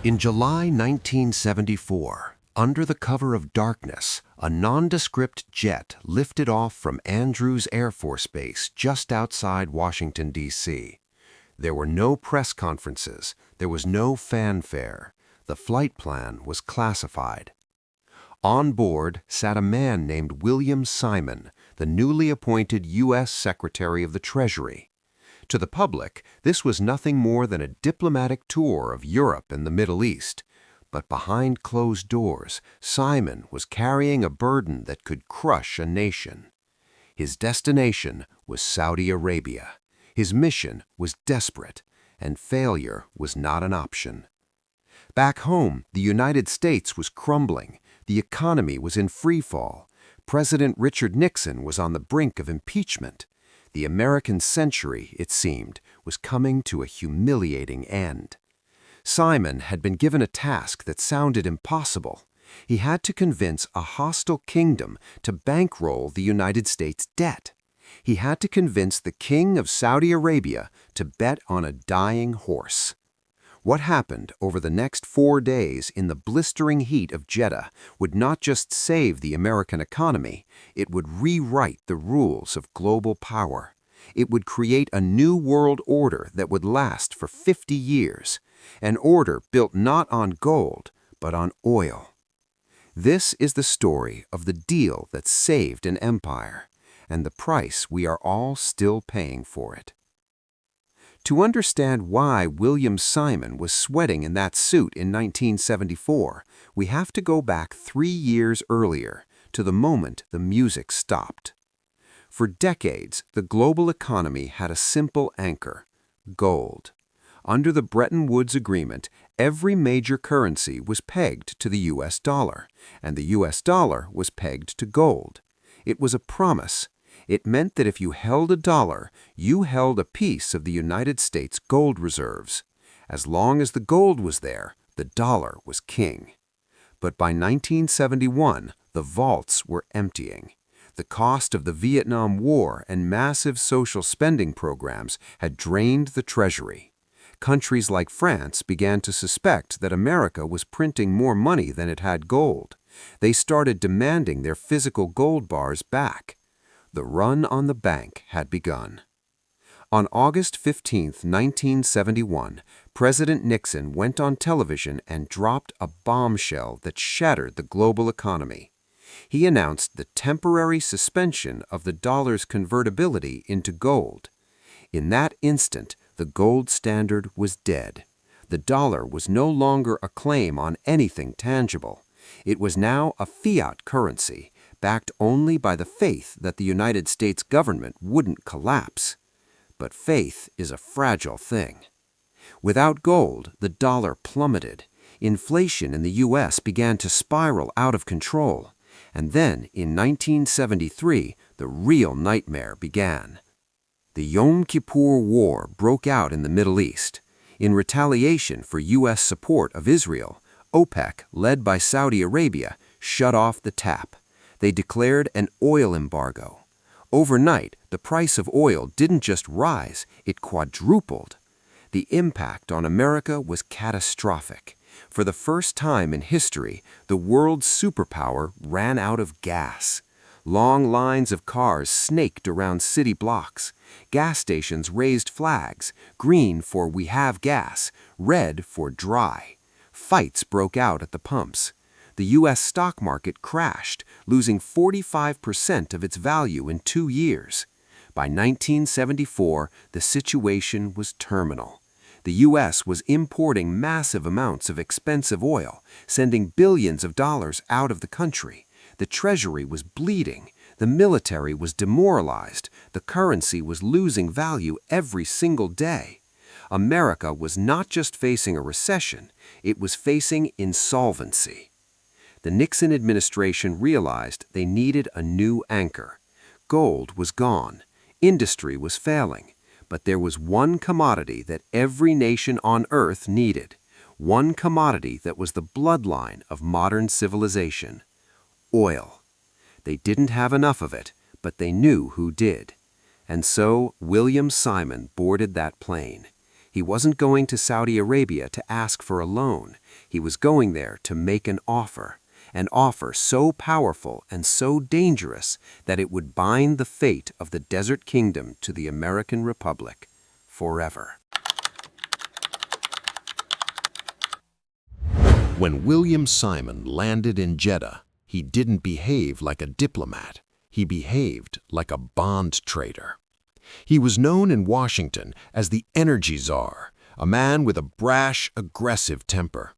In July 1974, under the cover of darkness, a nondescript jet lifted off from Andrews Air Force Base just outside Washington, D.C. There were no press conferences, there was no fanfare. The flight plan was classified. On board sat a man named William Simon, the newly appointed U.S. Secretary of the Treasury. To the public, this was nothing more than a diplomatic tour of Europe and the Middle East. But behind closed doors, Simon was carrying a burden that could crush a nation. His destination was Saudi Arabia. His mission was desperate, and failure was not an option. Back home, the United States was crumbling. The economy was in free fall. President Richard Nixon was on the brink of impeachment. The American century, it seemed, was coming to a humiliating end. Simon had been given a task that sounded impossible. He had to convince a hostile kingdom to bankroll the United States debt. He had to convince the king of Saudi Arabia to bet on a dying horse. What happened over the next 4 days in the blistering heat of Jeddah would not just save the American economy, it would rewrite the rules of global power. It would create a new world order that would last for 50 years, an order built not on gold, but on oil. This is the story of the deal that saved an empire, and the price we are all still paying for it. To understand why William Simon was sweating in that suit in 1974, we have to go back 3 years earlier, to the moment the music stopped. For decades, the global economy had a simple anchor: gold. Under the Bretton Woods Agreement, every major currency was pegged to the U.S. dollar, and the U.S. dollar was pegged to gold. It was a promise. It meant that if you held a dollar, you held a piece of the United States gold reserves. As long as the gold was there, the dollar was king. But by 1971, the vaults were emptying. The cost of the Vietnam War and massive social spending programs had drained the treasury. Countries like France began to suspect that America was printing more money than it had gold. They started demanding their physical gold bars back. The run on the bank had begun. On August 15, 1971, President Nixon went on television and dropped a bombshell that shattered the global economy. He announced the temporary suspension of the dollar's convertibility into gold. In that instant, the gold standard was dead. The dollar was no longer a claim on anything tangible. It was now a fiat currency, backed only by the faith that the United States government wouldn't collapse. But faith is a fragile thing. Without gold, the dollar plummeted. Inflation in the U.S. began to spiral out of control. And then, in 1973, the real nightmare began. The Yom Kippur War broke out in the Middle East. In retaliation for U.S. support of Israel, OPEC, led by Saudi Arabia, shut off the tap. They declared an oil embargo. Overnight, the price of oil didn't just rise, it quadrupled. The impact on America was catastrophic. For the first time in history, the world's superpower ran out of gas. Long lines of cars snaked around city blocks. Gas stations raised flags, green for "we have gas," red for "dry." Fights broke out at the pumps. The U.S. stock market crashed, losing 45% of its value in 2 years. By 1974, the situation was terminal. The U.S. was importing massive amounts of expensive oil, sending billions of dollars out of the country. The Treasury was bleeding. The military was demoralized. The currency was losing value every single day. America was not just facing a recession, it was facing insolvency. The Nixon administration realized they needed a new anchor. Gold was gone. Industry was failing. But there was one commodity that every nation on earth needed. One commodity that was the bloodline of modern civilization: oil. They didn't have enough of it, but they knew who did. And so William Simon boarded that plane. He wasn't going to Saudi Arabia to ask for a loan. He was going there to make an offer so powerful and so dangerous that it would bind the fate of the desert kingdom to the American Republic forever. When William Simon landed in Jeddah, he didn't behave like a diplomat. He behaved like a bond trader. He was known in Washington as the energy czar, a man with a brash, aggressive temper.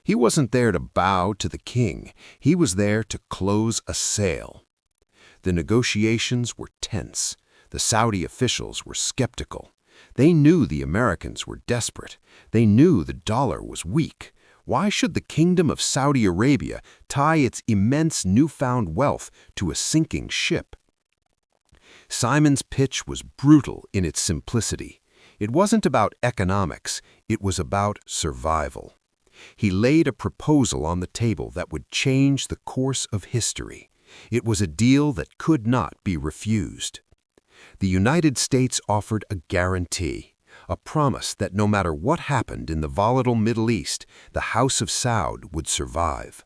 He wasn't there to bow to the king. He was there to close a sale. The negotiations were tense. The Saudi officials were skeptical. They knew the Americans were desperate. They knew the dollar was weak. Why should the Kingdom of Saudi Arabia tie its immense newfound wealth to a sinking ship? Simon's pitch was brutal in its simplicity. It wasn't about economics, it was about survival. He laid a proposal on the table that would change the course of history. It was a deal that could not be refused. The United States offered a guarantee, a promise that no matter what happened in the volatile Middle East, the House of Saud would survive.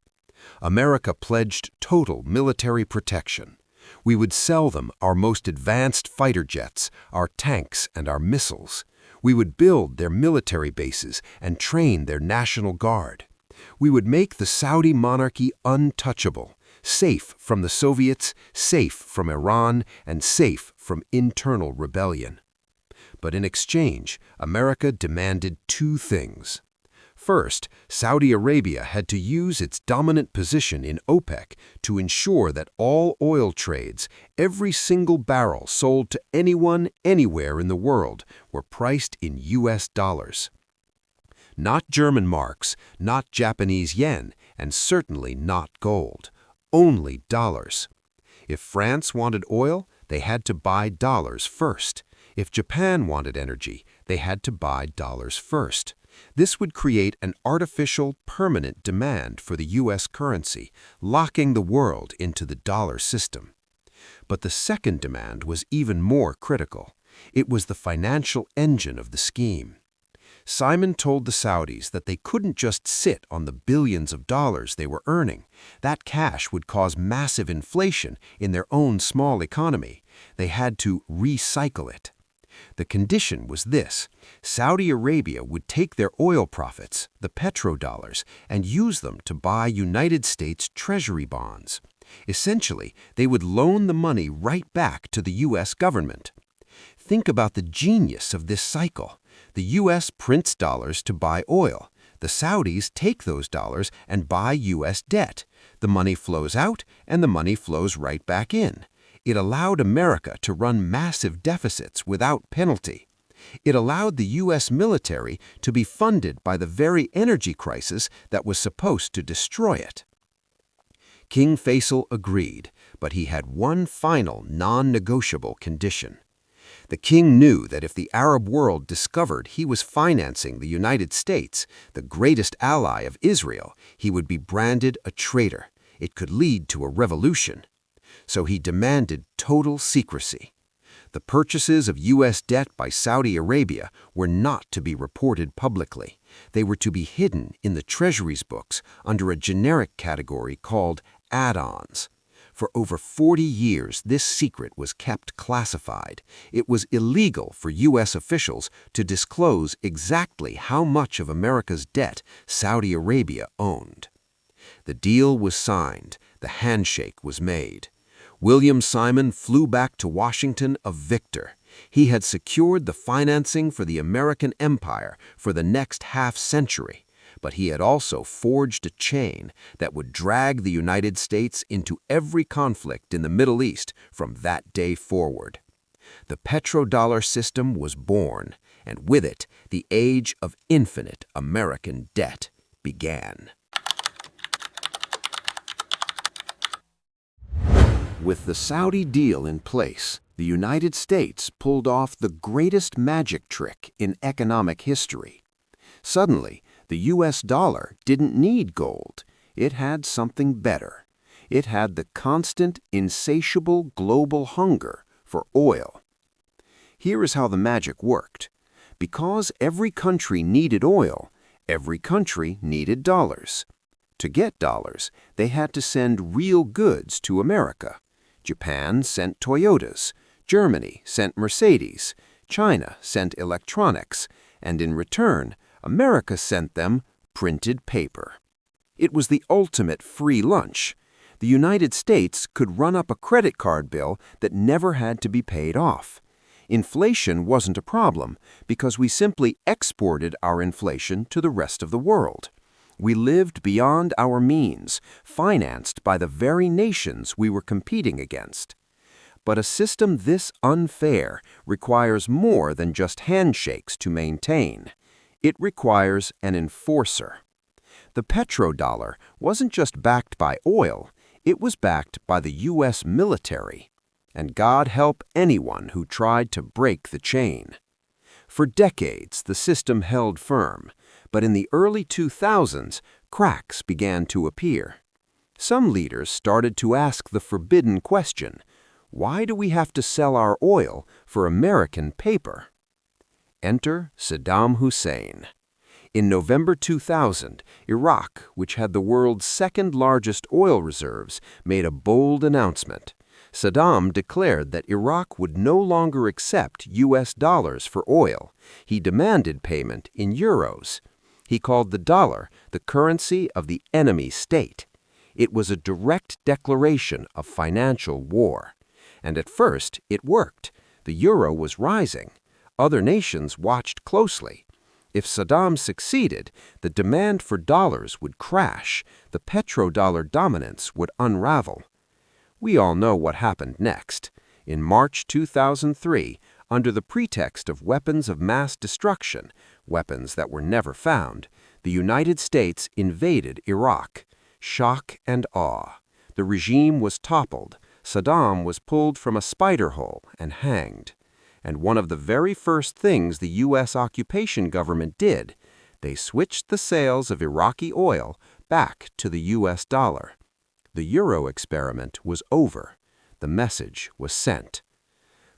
America pledged total military protection. We would sell them our most advanced fighter jets, our tanks, and our missiles. We would build their military bases and train their National Guard. We would make the Saudi monarchy untouchable, safe from the Soviets, safe from Iran, and safe from internal rebellion. But in exchange, America demanded two things. First, Saudi Arabia had to use its dominant position in OPEC to ensure that all oil trades, every single barrel sold to anyone, anywhere in the world, were priced in US dollars. Not German marks, not Japanese yen, and certainly not gold. Only dollars. If France wanted oil, they had to buy dollars first. If Japan wanted energy, they had to buy dollars first. This would create an artificial, permanent demand for the U.S. currency, locking the world into the dollar system. But the second demand was even more critical. It was the financial engine of the scheme. Simon told the Saudis that they couldn't just sit on the billions of dollars they were earning. That cash would cause massive inflation in their own small economy. They had to recycle it. The condition was this: Saudi Arabia would take their oil profits, the petrodollars, and use them to buy United States Treasury bonds. Essentially, they would loan the money right back to the U.S. government. Think about the genius of this cycle. The U.S. prints dollars to buy oil. The Saudis take those dollars and buy U.S. debt. The money flows out, and the money flows right back in. It allowed America to run massive deficits without penalty. It allowed the U.S. military to be funded by the very energy crisis that was supposed to destroy it. King Faisal agreed, but he had one final non-negotiable condition. The king knew that if the Arab world discovered he was financing the United States, the greatest ally of Israel, he would be branded a traitor. It could lead to a revolution. So he demanded total secrecy. The purchases of U.S. debt by Saudi Arabia were not to be reported publicly. They were to be hidden in the Treasury's books under a generic category called add-ons. For over 40 years, this secret was kept classified. It was illegal for U.S. officials to disclose exactly how much of America's debt Saudi Arabia owned. The deal was signed. The handshake was made. William Simon flew back to Washington a victor. He had secured the financing for the American empire for the next half-century, but he had also forged a chain that would drag the United States into every conflict in the Middle East from that day forward. The petrodollar system was born, and with it, the age of infinite American debt began. With the Saudi deal in place, the United States pulled off the greatest magic trick in economic history. Suddenly, the U.S. dollar didn't need gold. It had something better. It had the constant, insatiable global hunger for oil. Here is how the magic worked. Because every country needed oil, every country needed dollars. To get dollars, they had to send real goods to America. Japan sent Toyotas, Germany sent Mercedes, China sent electronics, and in return, America sent them printed paper. It was the ultimate free lunch. The United States could run up a credit card bill that never had to be paid off. Inflation wasn't a problem because we simply exported our inflation to the rest of the world. We lived beyond our means, financed by the very nations we were competing against. But a system this unfair requires more than just handshakes to maintain. It requires an enforcer. The petrodollar wasn't just backed by oil, it was backed by the U.S. military. And God help anyone who tried to break the chain. For decades, the system held firm, but in the early 2000s, cracks began to appear. Some leaders started to ask the forbidden question, why do we have to sell our oil for American paper? Enter Saddam Hussein. In November 2000, Iraq, which had the world's second-largest oil reserves, made a bold announcement. Saddam declared that Iraq would no longer accept U.S. dollars for oil. He demanded payment in euros. He called the dollar the currency of the enemy state. It was a direct declaration of financial war. And at first, it worked. The euro was rising. Other nations watched closely. If Saddam succeeded, the demand for dollars would crash. The petrodollar dominance would unravel. We all know what happened next. In March 2003, under the pretext of weapons of mass destruction, weapons that were never found, the United States invaded Iraq. Shock and awe. The regime was toppled. Saddam was pulled from a spider hole and hanged. And one of the very first things the U.S. occupation government did, they switched the sales of Iraqi oil back to the U.S. dollar. The euro experiment was over. The message was sent.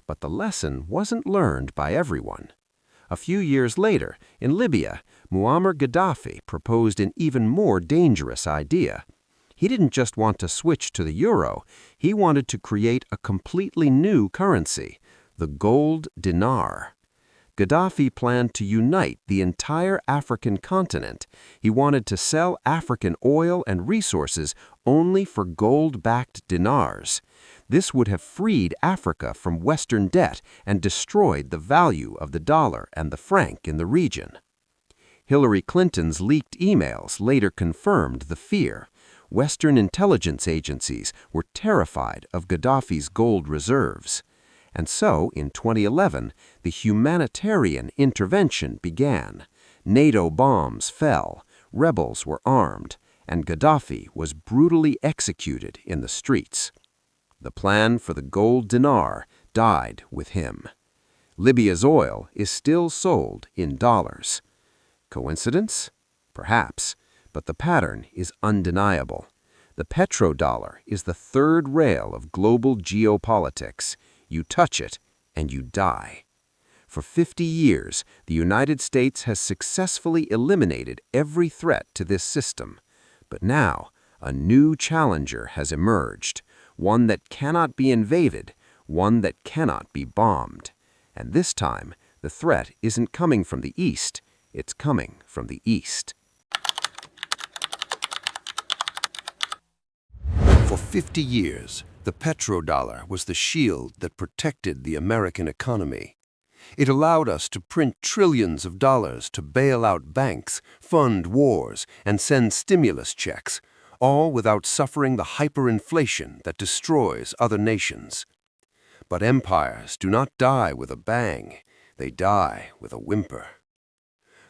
But the lesson wasn't learned by everyone. A few years later, in Libya, Muammar Gaddafi proposed an even more dangerous idea. He didn't just want to switch to the euro, he wanted to create a completely new currency, the gold dinar. Gaddafi planned to unite the entire African continent. He wanted to sell African oil and resources only for gold-backed dinars. This would have freed Africa from Western debt and destroyed the value of the dollar and the franc in the region. Hillary Clinton's leaked emails later confirmed the fear. Western intelligence agencies were terrified of Gaddafi's gold reserves. And so, in 2011, the humanitarian intervention began. NATO bombs fell, rebels were armed, and Gaddafi was brutally executed in the streets. The plan for the gold dinar died with him. Libya's oil is still sold in dollars. Coincidence? Perhaps, but the pattern is undeniable. The petrodollar is the third rail of global geopolitics. You touch it, and you die. For 50 years, the United States has successfully eliminated every threat to this system. But now, a new challenger has emerged, one that cannot be invaded, one that cannot be bombed. And this time, the threat isn't coming from the East, it's coming from the East. For 50 years, the petrodollar was the shield that protected the American economy. It allowed us to print trillions of dollars to bail out banks, fund wars, and send stimulus checks, all without suffering the hyperinflation that destroys other nations. But empires do not die with a bang, they die with a whimper.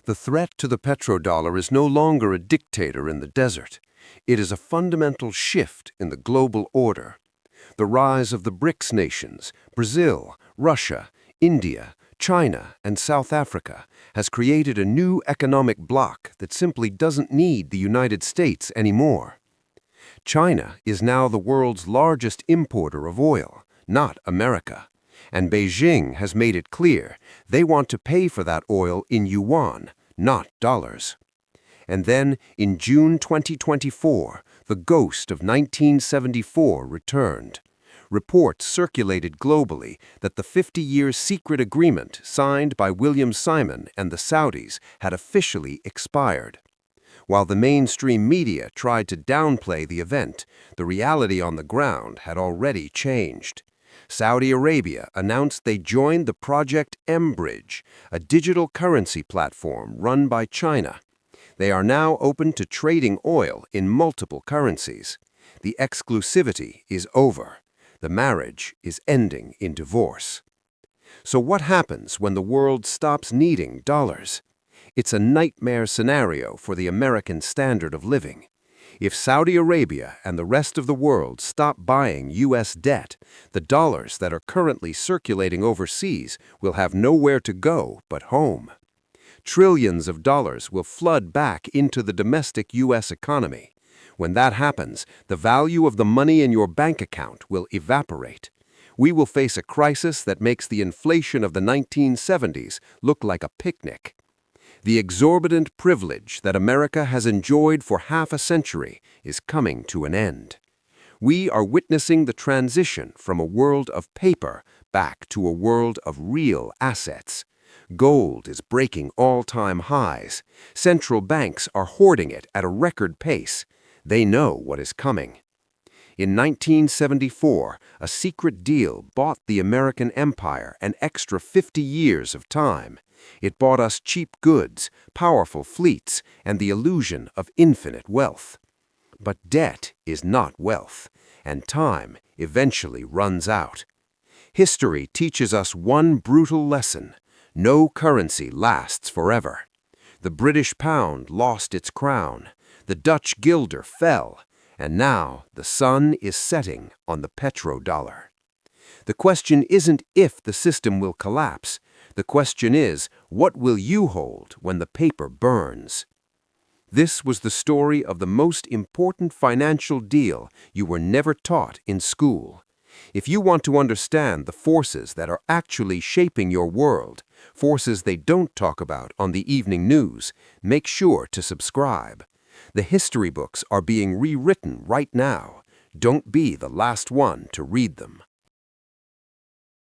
The threat to the petrodollar is no longer a dictator in the desert. It is a fundamental shift in the global order. The rise of the BRICS nations, Brazil, Russia, India, China, and South Africa has created a new economic bloc that simply doesn't need the United States anymore. China is now the world's largest importer of oil, not America. And Beijing has made it clear they want to pay for that oil in yuan, not dollars. And then, in June 2024, the ghost of 1974 returned. Reports circulated globally that the 50-year secret agreement signed by William Simon and the Saudis had officially expired. While the mainstream media tried to downplay the event, the reality on the ground had already changed. Saudi Arabia announced they joined the Project M-Bridge, a digital currency platform run by China. They are now open to trading oil in multiple currencies. The exclusivity is over. The marriage is ending in divorce. So what happens when the world stops needing dollars? It's a nightmare scenario for the American standard of living. If Saudi Arabia and the rest of the world stop buying U.S. debt, the dollars that are currently circulating overseas will have nowhere to go but home. Trillions of dollars will flood back into the domestic U.S. economy. When that happens, the value of the money in your bank account will evaporate. We will face a crisis that makes the inflation of the 1970s look like a picnic. The exorbitant privilege that America has enjoyed for half a century is coming to an end. We are witnessing the transition from a world of paper back to a world of real assets. Gold is breaking all-time highs. Central banks are hoarding it at a record pace. They know what is coming. In 1974, a secret deal bought the American empire an extra 50 years of time. It bought us cheap goods, powerful fleets, and the illusion of infinite wealth. But debt is not wealth, and time eventually runs out. History teaches us one brutal lesson: no currency lasts forever. The British pound lost its crown, the Dutch guilder fell, and now the sun is setting on the petrodollar. The question isn't if the system will collapse. The question is, what will you hold when the paper burns? This was the story of the most important financial deal you were never taught in school. If you want to understand the forces that are actually shaping your world, forces they don't talk about on the evening news, make sure to subscribe. The history books are being rewritten right now. Don't be the last one to read them.